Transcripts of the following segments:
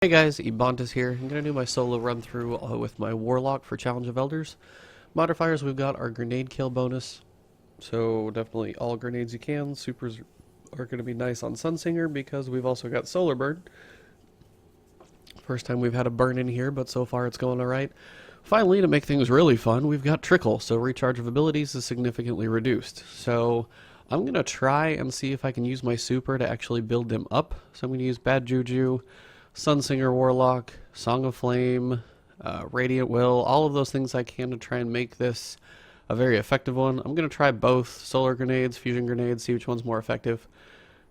Hey guys, Ebontis here. I'm going to do my solo run through with my Warlock for Challenge of Elders. Modifiers, we've got our grenade kill bonus, so definitely all grenades you can. Supers are going to be nice on Sunsinger because we've also got Solar Burn. First time we've had a burn in here, but so far it's going alright. Finally, to make things really fun, we've got Trickle, so recharge of abilities is significantly reduced. So I'm going to try and see if I can use my super to actually build them up. So I'm going to use Bad Juju, Sunsinger Warlock, Song of Flame, Radiant Will, all of those things I can to try and make this a very effective one. I'm going to try both solar grenades, fusion grenades, see which one's more effective.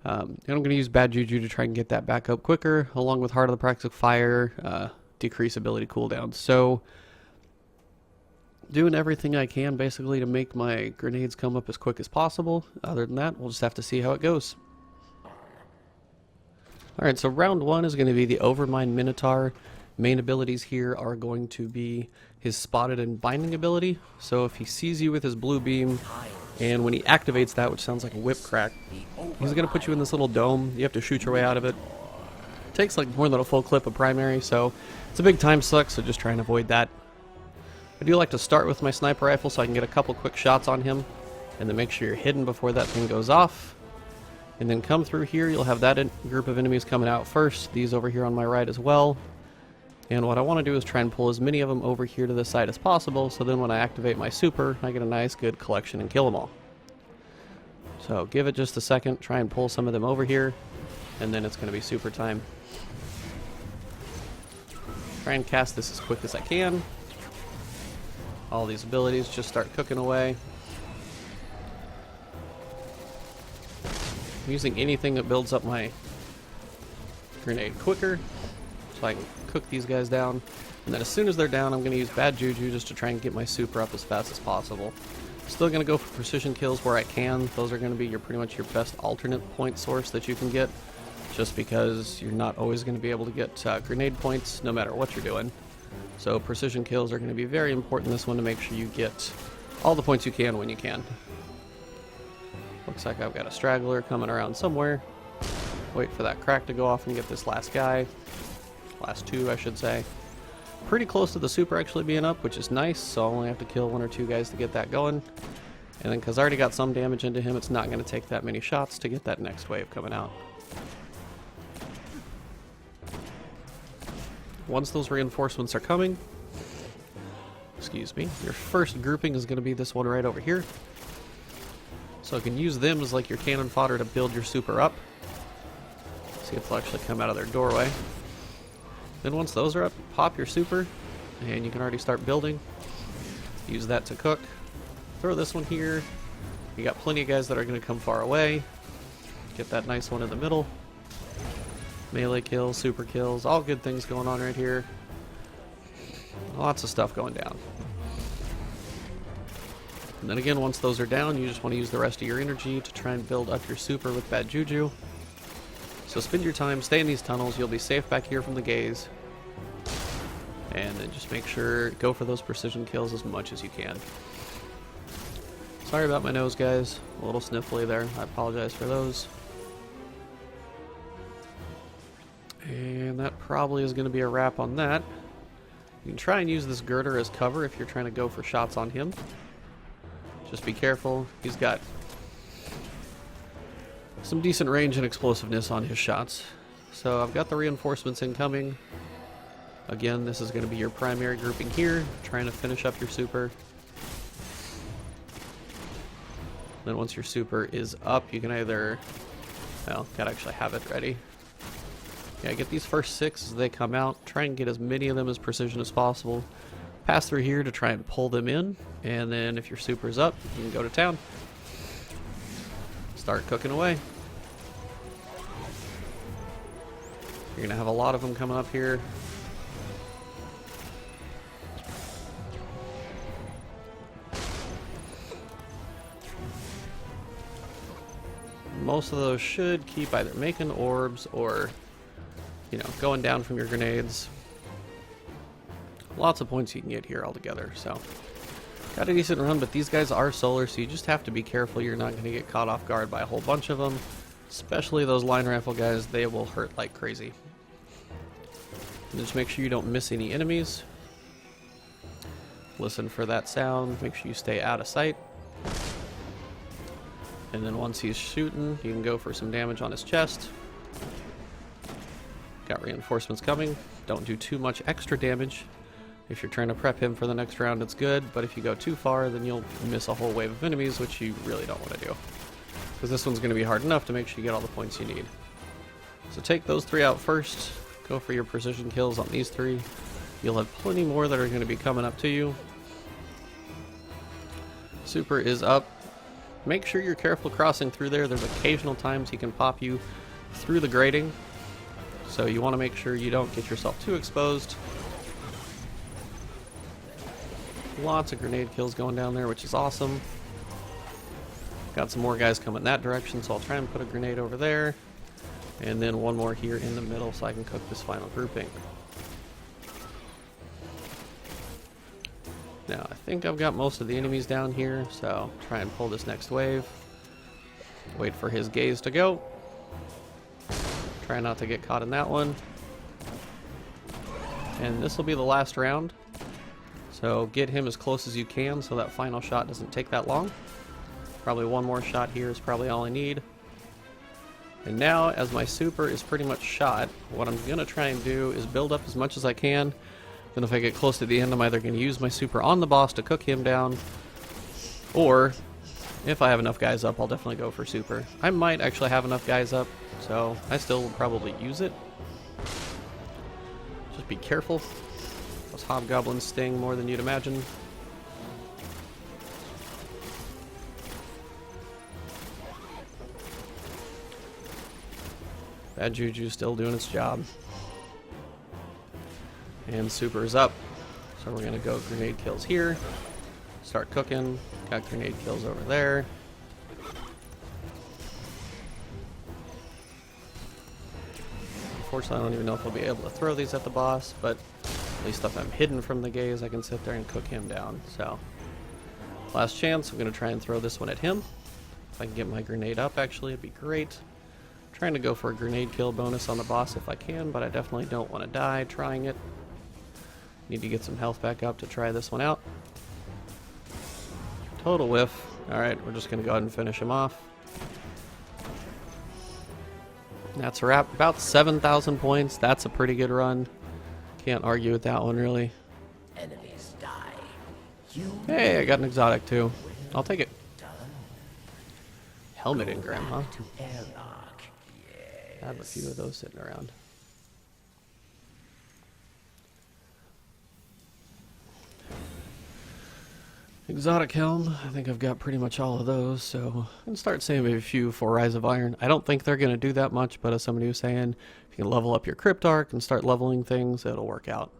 And I'm going to use Bad Juju to try and get that back up quicker, along with Heart of the Praxic Fire, decrease ability cooldowns. So, doing everything I can basically to make my grenades come up as quick as possible. Other than that, we'll just have to see how it goes. Alright, so round one is going to be the Overmind Minotaur. Main abilities here are going to be his Spotted and Binding ability. So if he sees you with his blue beam, and when he activates that, which sounds like a whip crack, he's going to put you in this little dome. You have to shoot your way out of it. It takes like more than a full clip of primary, so it's a big time suck, so just try and avoid that. I do like to start with my sniper rifle so I can get a couple quick shots on him, and then make sure you're hidden before that thing goes off. And then come through here, you'll have that group of enemies coming out first, these over here on my right as well. And what I want to do is try and pull as many of them over here to the side as possible, so then when I activate my super, I get a nice good collection and kill them all. So give it just a second, try and pull some of them over here, and then it's going to be super time. Try and cast this as quick as I can. All these abilities just start cooking away. I'm using anything that builds up my grenade quicker, so I can cook these guys down. And then as soon as they're down, I'm going to use Bad Juju just to try and get my super up as fast as possible. Still going to go for precision kills where I can. Those are going to be pretty much your best alternate point source that you can get, just because you're not always going to be able to get grenade points no matter what you're doing. So precision kills are going to be very important in this one to make sure you get all the points you can when you can. Looks like I've got a straggler coming around somewhere. Wait for that crack to go off and get this last guy. Last two, I should say. Pretty close to the super actually being up, which is nice, so I only have to kill one or two guys to get that going. And then, because I already got some damage into him, it's not going to take that many shots to get that next wave coming out. Once those reinforcements are coming, excuse me, your first grouping is going to be this one right over here. So you can use them as like your cannon fodder to build your super up. See if they'll actually come out of their doorway. Then once those are up, pop your super, and you can already start building. Use that to cook. Throw this one here. You got plenty of guys that are going to come far away. Get that nice one in the middle. Melee kills, super kills, all good things going on right here. Lots of stuff going down. And then again, once those are down, you just want to use the rest of your energy to try and build up your super with Bad Juju. So spend your time, stay in these tunnels, you'll be safe back here from the gaze. And then just make sure, go for those precision kills as much as you can. Sorry about my nose, guys. A little sniffly there. I apologize for those. And that probably is going to be a wrap on that. You can try and use this girder as cover if you're trying to go for shots on him. Just be careful. He's got some decent range and explosiveness on his shots. So I've got the reinforcements incoming. Again, this is going to be your primary grouping here, trying to finish up your super. Then once your super is up, you can either, well, gotta actually have it ready. Yeah, get these first 6 as they come out. Try and get as many of them as precision as possible. Pass through here to try and pull them in, and then if your super's up, you can go to town. Start cooking away. You're going to have a lot of them coming up here. Most of those should keep either making orbs or, you know, going down from your grenades. Lots of points you can get here altogether, so got a decent run, but these guys are solar, so you just have to be careful you're not going to get caught off guard by a whole bunch of them. Especially those line rifle guys, they will hurt like crazy. And just make sure you don't miss any enemies. Listen for that sound. Make sure you stay out of sight. And then once he's shooting, you can go for some damage on his chest. Got reinforcements coming. Don't do too much extra damage. If you're trying to prep him for the next round, it's good. But if you go too far, then you'll miss a whole wave of enemies, which you really don't want to do. Because this one's going to be hard enough to make sure you get all the points you need. So take those 3 out first. Go for your precision kills on these 3. You'll have plenty more that are going to be coming up to you. Super is up. Make sure you're careful crossing through there. There's occasional times he can pop you through the grating. So you want to make sure you don't get yourself too exposed. Lots of grenade kills going down there, which is awesome. Got some more guys coming that direction, so I'll try and put a grenade over there. And then one more here in the middle so I can cook this final grouping. Now, I think I've got most of the enemies down here, so try and pull this next wave. Wait for his gaze to go. Try not to get caught in that one. And this will be the last round. So get him as close as you can so that final shot doesn't take that long. Probably one more shot here is probably all I need. And now, as my super is pretty much shot, what I'm going to try and do is build up as much as I can. Then if I get close to the end, I'm either going to use my super on the boss to cook him down, or if I have enough guys up, I'll definitely go for super. I might actually have enough guys up, so I still will probably use it. Just be careful. Those hobgoblins sting more than you'd imagine. Bad Juju still doing its job. And super is up. So we're going to go grenade kills here. Start cooking. Got grenade kills over there. Unfortunately, I don't even know if I'll be able to throw these at the boss, but at least if I'm hidden from the gaze, I can sit there and cook him down. So, last chance. I'm going to try and throw this one at him. If I can get my grenade up, actually, it'd be great. Trying to go for a grenade kill bonus on the boss if I can, but I definitely don't want to die trying it. Need to get some health back up to try this one out. Total whiff. Alright, we're just going to go ahead and finish him off. That's a wrap. About 7,000 points. That's a pretty good run. Can't argue with that one, really. Enemies die. Hey, I got an exotic, too. I'll take it. Helmet engram, huh? I have a few of those sitting around. Exotic helm, I think I've got pretty much all of those, so I can start saving a few for Rise of Iron. I don't think they're going to do that much, but as somebody was saying, if you can level up your Crypt Arc and start leveling things, it'll work out.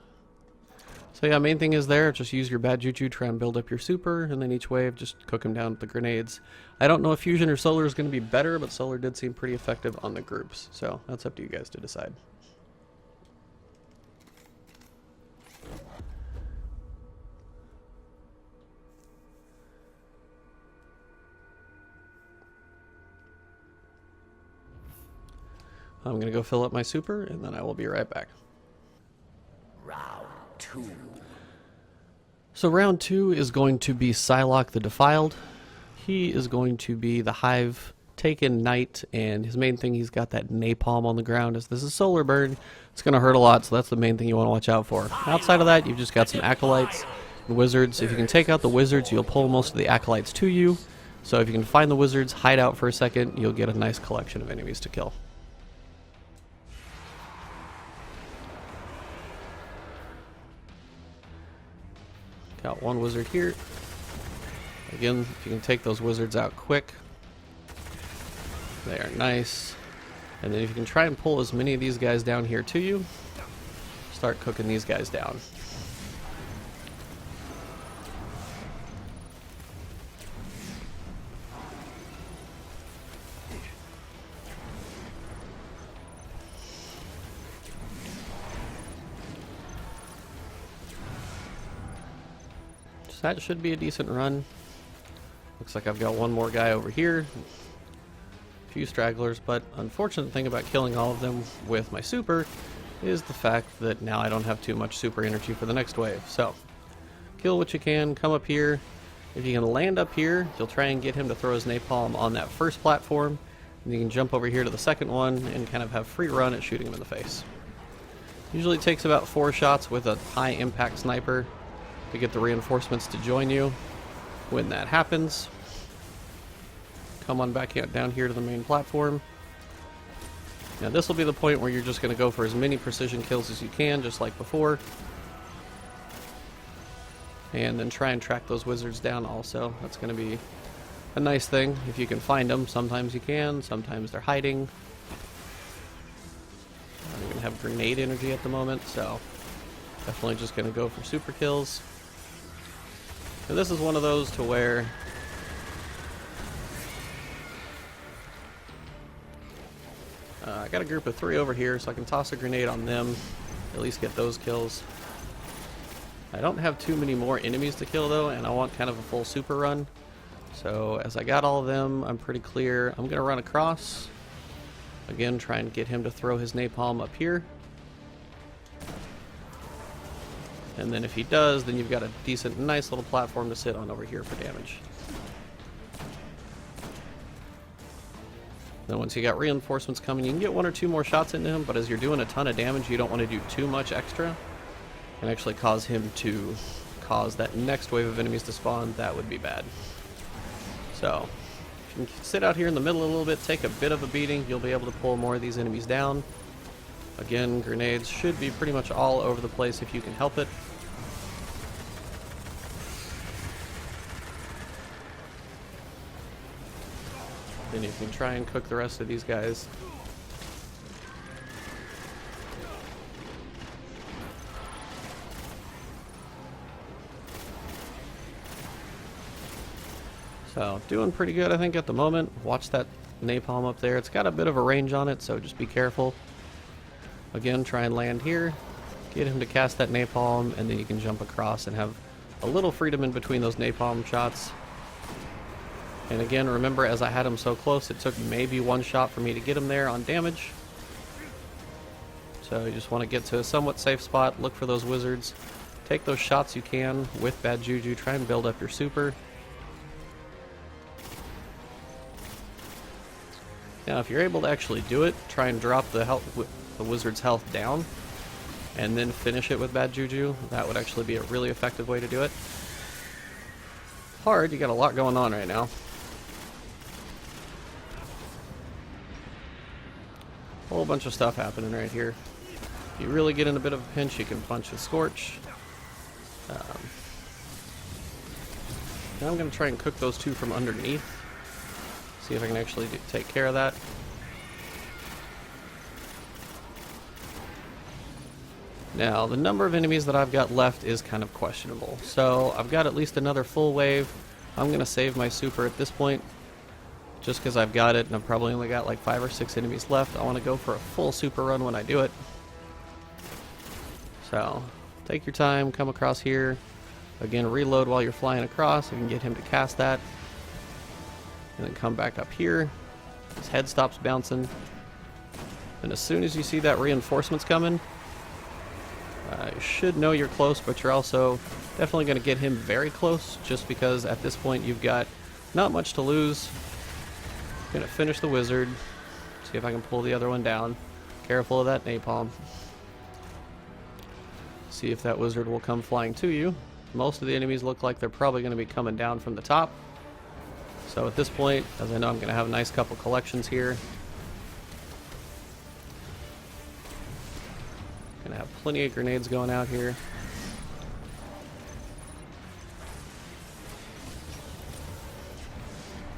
So yeah, main thing is there, just use your bad juju, try and build up your super, and then each wave, just cook them down with the grenades. I don't know if Fusion or Solar is going to be better, but Solar did seem pretty effective on the groups, so that's up to you guys to decide. I'm going to go fill up my super, and then I will be right back. Round 2. So round 2 is going to be Sylok the Defiled. He is going to be the Hive Taken Knight, and his main thing, he's got that napalm on the ground. As this is solar burn, it's going to hurt a lot, so that's the main thing you want to watch out for. Outside of that, you've just got some acolytes and wizards. If you can take out the wizards, you'll pull most of the acolytes to you. So if you can find the wizards, hide out for a second, you'll get a nice collection of enemies to kill. Got one wizard here. Again, if you can take those wizards out quick, they are nice. And then if you can try and pull as many of these guys down here to you, start cooking these guys down. That should be a decent run. Looks like I've got one more guy over here. A few stragglers, but unfortunate thing about killing all of them with my super is the fact that now I don't have too much super energy for the next wave. So, kill what you can, come up here. If you can land up here, you'll try and get him to throw his napalm on that first platform, and you can jump over here to the second one and kind of have free run at shooting him in the face. Usually takes about 4 shots with a high impact sniper to get the reinforcements to join you. When that happens, come on back down here to the main platform. Now this will be the point where you're just going to go for as many precision kills as you can, just like before. And then try and track those wizards down also. That's going to be a nice thing if you can find them. Sometimes you can, sometimes they're hiding. I'm going to have grenade energy at the moment, so definitely just going to go for super kills. And this is one of those to where I got a group of 3 over here, so I can toss a grenade on them, at least get those kills. I don't have too many more enemies to kill though, and I want kind of a full super run. So as I got all of them, I'm pretty clear. I'm going to run across. Again, try and get him to throw his napalm up here. And then if he does, then you've got a decent, nice little platform to sit on over here for damage. Then once you got reinforcements coming, you can get 1 or 2 more shots into him, but as you're doing a ton of damage, you don't want to do too much extra. And actually cause him to cause that next wave of enemies to spawn. That would be bad. So, if you can sit out here in the middle a little bit, take a bit of a beating, you'll be able to pull more of these enemies down. Again, grenades should be pretty much all over the place if you can help it. Then you can try and cook the rest of these guys. So, doing pretty good I think at the moment. Watch that napalm up there. It's got a bit of a range on it, so just be careful. Again, try and land here. Get him to cast that napalm, and then you can jump across and have a little freedom in between those napalm shots. And again, remember, as I had him so close, it took maybe 1 shot for me to get him there on damage. So you just want to get to a somewhat safe spot, look for those wizards, take those shots you can with bad juju, try and build up your super. Now if you're able to actually do it, try and drop the wizard's health down, and then finish it with bad juju. That would actually be a really effective way to do it. Hard, you got a lot going on right now. Whole bunch of stuff happening right here. If you really get in a bit of a pinch, you can punch and scorch. Now I'm going to try and cook those 2 from underneath. See if I can actually take care of that. Now, the number of enemies that I've got left is kind of questionable. So, I've got at least another full wave. I'm going to save my super at this point, just because I've got it, and I've probably only got like 5 or 6 enemies left. I want to go for a full super run when I do it. So, take your time, come across here. Again, reload while you're flying across. You can get him to cast that. And then come back up here. His head stops bouncing. And as soon as you see that reinforcements coming, you should know you're close, but you're also definitely going to get him very close, just because at this point you've got not much to lose. Going to finish the wizard. See if I can pull the other one down. Careful of that napalm. See if that wizard will come flying to you. Most of the enemies look like they're probably going to be coming down from the top. So at this point, as I know I'm going to have a nice couple collections here. Going to have plenty of grenades going out here.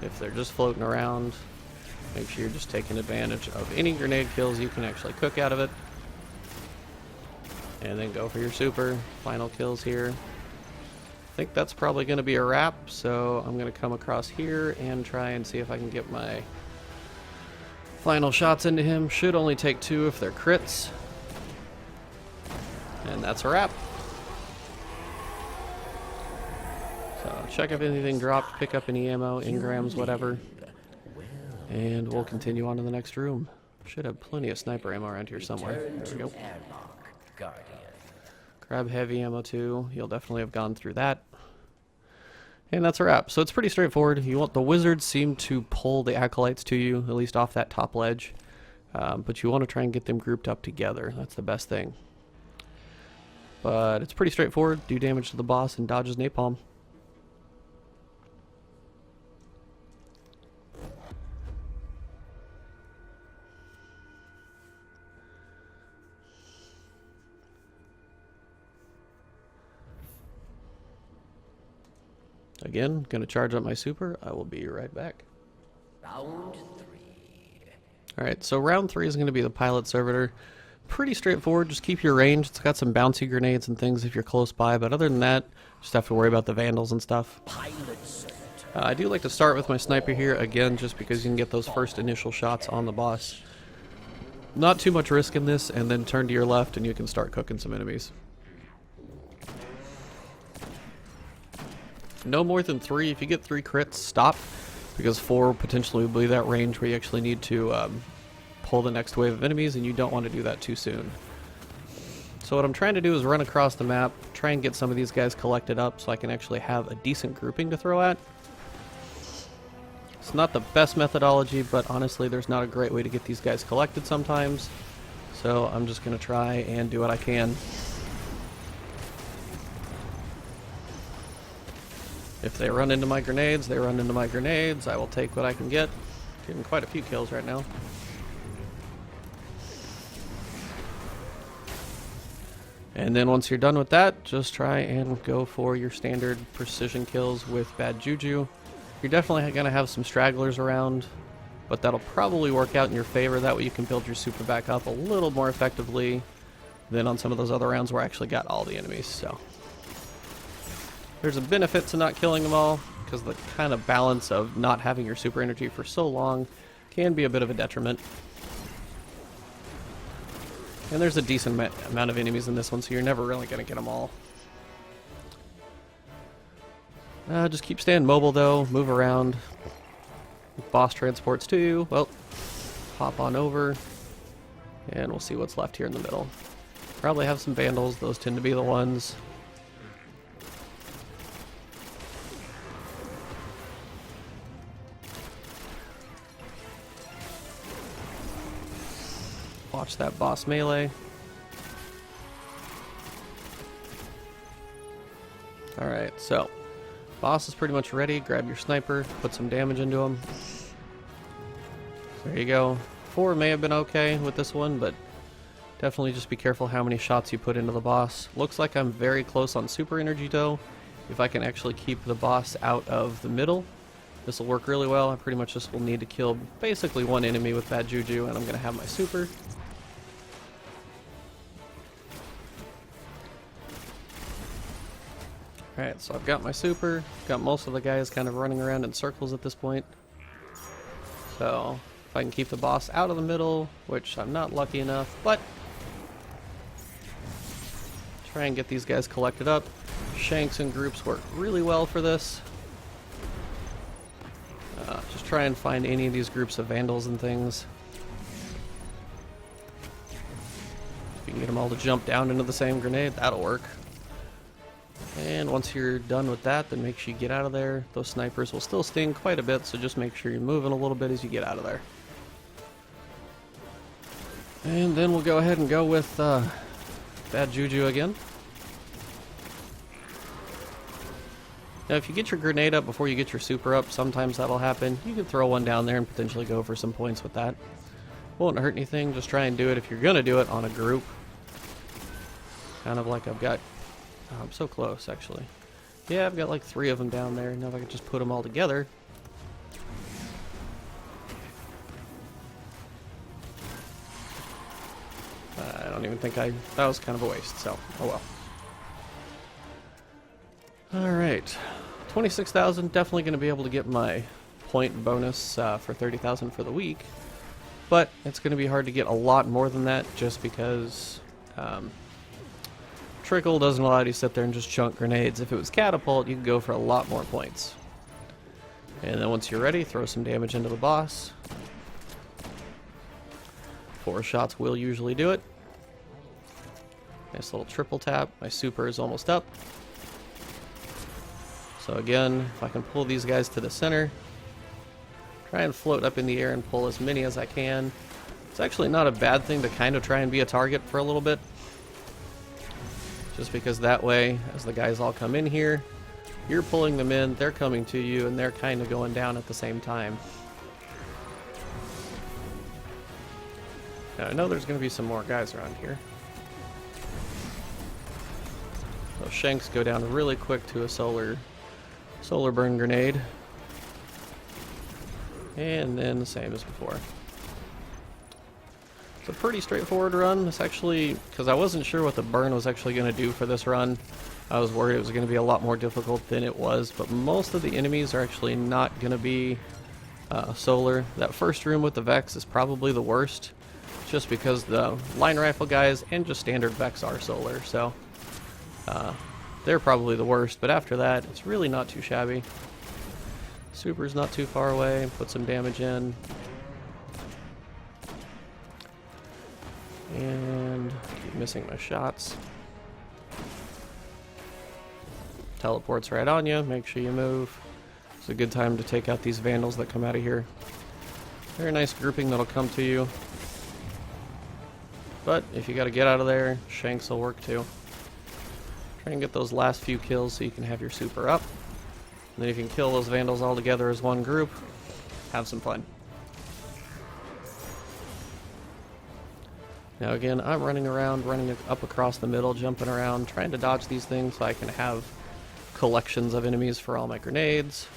If they're just floating around, make sure you're just taking advantage of any grenade kills you can actually cook out of it. And then go for your super. Final kills here. I think that's probably going to be a wrap, so I'm going to come across here and try and see if I can get my final shots into him. Should only take 2 if they're crits. And that's a wrap. So check if anything dropped, pick up any ammo, engrams, whatever. And we'll continue on to the next room. Should have plenty of sniper ammo around here somewhere. Return There we to go. airlock, Guardian. Grab heavy ammo too. You'll definitely have gone through that. And that's a wrap. So it's pretty straightforward. You want the wizards seem to pull the acolytes to you, at least off that top ledge. But you want to try and get them grouped up together. That's the best thing. But it's pretty straightforward. Do damage to the boss and dodges napalm. Again, gonna charge up my super. I will be right back. Round 3. Alright, so round 3 is going to be the pilot servitor. Pretty straightforward, just keep your range. It's got some bouncy grenades and things if you're close by, but other than that, just have to worry about the vandals and stuff. Pilot Servitor. I do like to start with my sniper here, again, just because you can get those first initial shots on the boss. Not too much risk in this, and then turn to your left and you can start cooking some enemies. No more than 3. If you get 3 crits, stop. Because 4 potentially will be that range where you actually need to pull the next wave of enemies, and you don't want to do that too soon. So what I'm trying to do is run across the map, try and get some of these guys collected up so I can actually have a decent grouping to throw at. It's not the best methodology, but honestly there's not a great way to get these guys collected sometimes. So I'm just going to try and do what I can. If they run into my grenades, they run into my grenades. I will take what I can get. Getting quite a few kills right now. And then once you're done with that, just try and go for your standard precision kills with bad juju. You're definitely going to have some stragglers around, but that'll probably work out in your favor. That way you can build your super back up a little more effectively than on some of those other rounds where I actually got all the enemies. So there's a benefit to not killing them all, because the kind of balance of not having your super energy for so long can be a bit of a detriment. And there's a decent amount of enemies in this one, so you're never really going to get them all. Just keep staying mobile though, move around. If boss transports to you, well, hop on over, and we'll see what's left here in the middle. Probably have some vandals, those tend to be the ones. Watch that boss melee. Alright, so boss is pretty much ready. Grab your sniper, put some damage into him. There you go. 4 may have been okay with this one, but definitely just be careful how many shots you put into the boss. Looks like I'm very close on super energy though. If I can actually keep the boss out of the middle, this will work really well. I pretty much just will need to kill basically one enemy with bad juju, and I'm going to have my super. Alright, so I've got my super, got most of the guys kind of running around in circles at this point. So, if I can keep the boss out of the middle, which I'm not lucky enough, but try and get these guys collected up. Shanks and groups work really well for this. Just try and find any of these groups of vandals and things. If you can get them all to jump down into the same grenade, that'll work. And once you're done with that, then make sure you get out of there. Those snipers will still sting quite a bit, so just make sure you're moving a little bit as you get out of there. And then we'll go ahead and go with bad juju again. Now if you get your grenade up before you get your super up, sometimes that'll happen. You can throw one down there and potentially go for some points with that. Won't hurt anything, just try and do it if you're going to do it on a group. Kind of like I've got... Oh, I'm so close, actually. Yeah, I've got like 3 of them down there. Now if I could just put them all together. I don't even think that was kind of a waste, so, oh well. Alright. 26,000, definitely going to be able to get my point bonus for 30,000 for the week. But it's going to be hard to get a lot more than that just because... Trickle doesn't allow you to sit there and just chunk grenades. If it was catapult, you could go for a lot more points. And then once you're ready, throw some damage into the boss. 4 shots will usually do it. Nice little triple tap. My super is almost up. So again, if I can pull these guys to the center, try and float up in the air and pull as many as I can. It's actually not a bad thing to kind of try and be a target for a little bit. Just because that way, as the guys all come in here, you're pulling them in, they're coming to you, and they're kind of going down at the same time. Now, I know there's going to be some more guys around here. Those shanks go down really quick to a solar burn grenade. And then the same as before. It's a pretty straightforward run. It's actually, because I wasn't sure what the burn was actually going to do for this run. I was worried it was going to be a lot more difficult than it was, but most of the enemies are actually not going to be solar. That first room with the Vex is probably the worst, just because the line rifle guys and just standard Vex are solar, so they're probably the worst, but after that, it's really not too shabby. Super's not too far away, put some damage in. And keep missing my shots. Teleports right on you, make sure you move. It's a good time to take out these vandals that come out of here. Very nice grouping that'll come to you. But if you gotta get out of there, shanks will work too. Try and get those last few kills so you can have your super up. And then you can kill those vandals all together as one group. Have some fun. Now again, I'm running around, running up across the middle, jumping around, trying to dodge these things so I can have collections of enemies for all my grenades.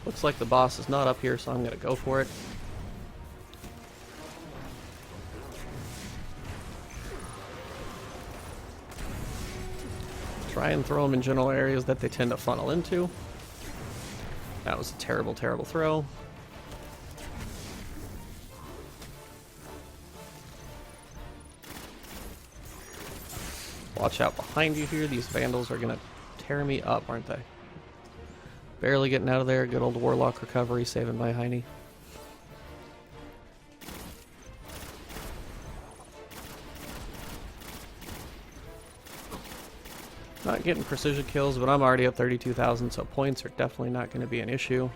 Looks like the boss is not up here, so I'm going to go for it. Try and throw them in general areas that they tend to funnel into. That was a terrible, terrible throw. Watch out behind you here. These vandals are going to tear me up, aren't they? Barely getting out of there. Good old Warlock recovery, saving my hiney. Not getting precision kills, but I'm already at 32,000, so points are definitely not going to be an issue.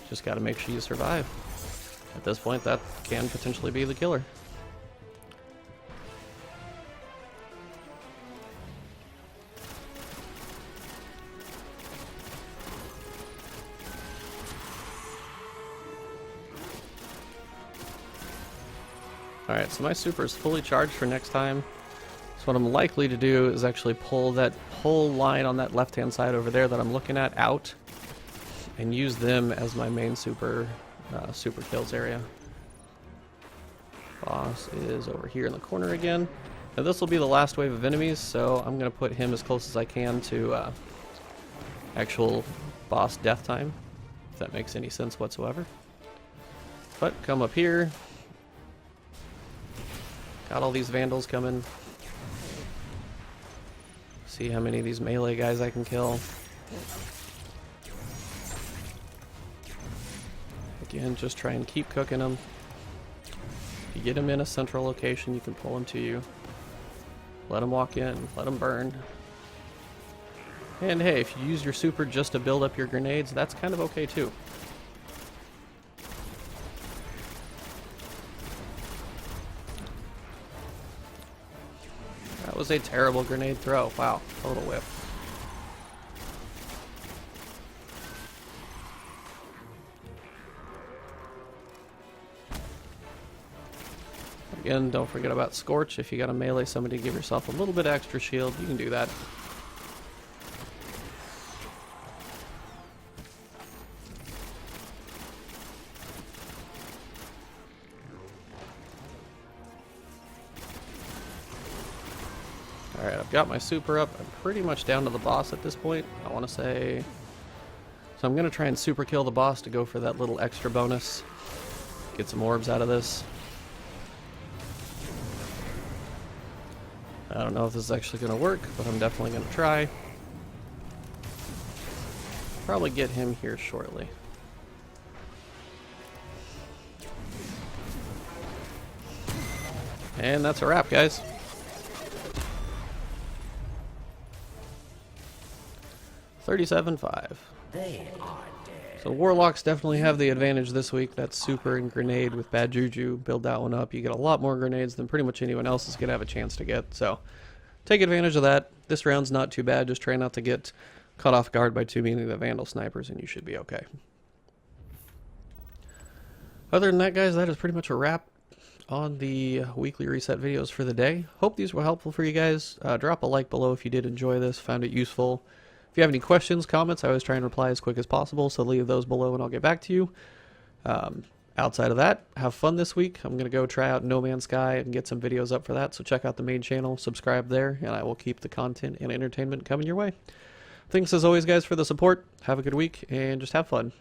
Just got to make sure you survive. At this point, that can potentially be the killer. Alright, so my super is fully charged for next time. So what I'm likely to do is actually pull that whole line on that left-hand side over there that I'm looking at out and use them as my main super kills area. Boss is over here in the corner again. Now this will be the last wave of enemies, so I'm going to put him as close as I can to actual boss death time, if that makes any sense whatsoever. But come up here. Got all these vandals coming. See how many of these melee guys I can kill. Again, just try and keep cooking them. If you get them in a central location, you can pull them to you. Let them walk in, let them burn. And hey, if you use your super just to build up your grenades, that's kind of okay too. That was a terrible grenade throw. Wow, total whip. Again, don't forget about Scorch. If you got to melee somebody, give yourself a little bit extra shield. You can do that. Alright, I've got my super up. I'm pretty much down to the boss at this point. I want to say... So I'm going to try and super kill the boss to go for that little extra bonus. Get some orbs out of this. I don't know if this is actually going to work, but I'm definitely going to try. Probably get him here shortly. And that's a wrap, guys. $37.5. They are dead. So Warlocks definitely have the advantage this week. That super and grenade with bad juju. Build that one up. You get a lot more grenades than pretty much anyone else is going to have a chance to get. So take advantage of that. This round's not too bad. Just try not to get caught off guard by too many of the Vandal snipers and you should be okay. Other than that, guys, that is pretty much a wrap on the weekly reset videos for the day. Hope these were helpful for you guys. Drop a like below if you did enjoy this, found it useful. If you have any questions, comments, I always try and reply as quick as possible, so leave those below and I'll get back to you. Outside of that, have fun this week. I'm going to go try out No Man's Sky and get some videos up for that, so check out the main channel, subscribe there, and I will keep the content and entertainment coming your way. Thanks as always, guys, for the support. Have a good week, and just have fun.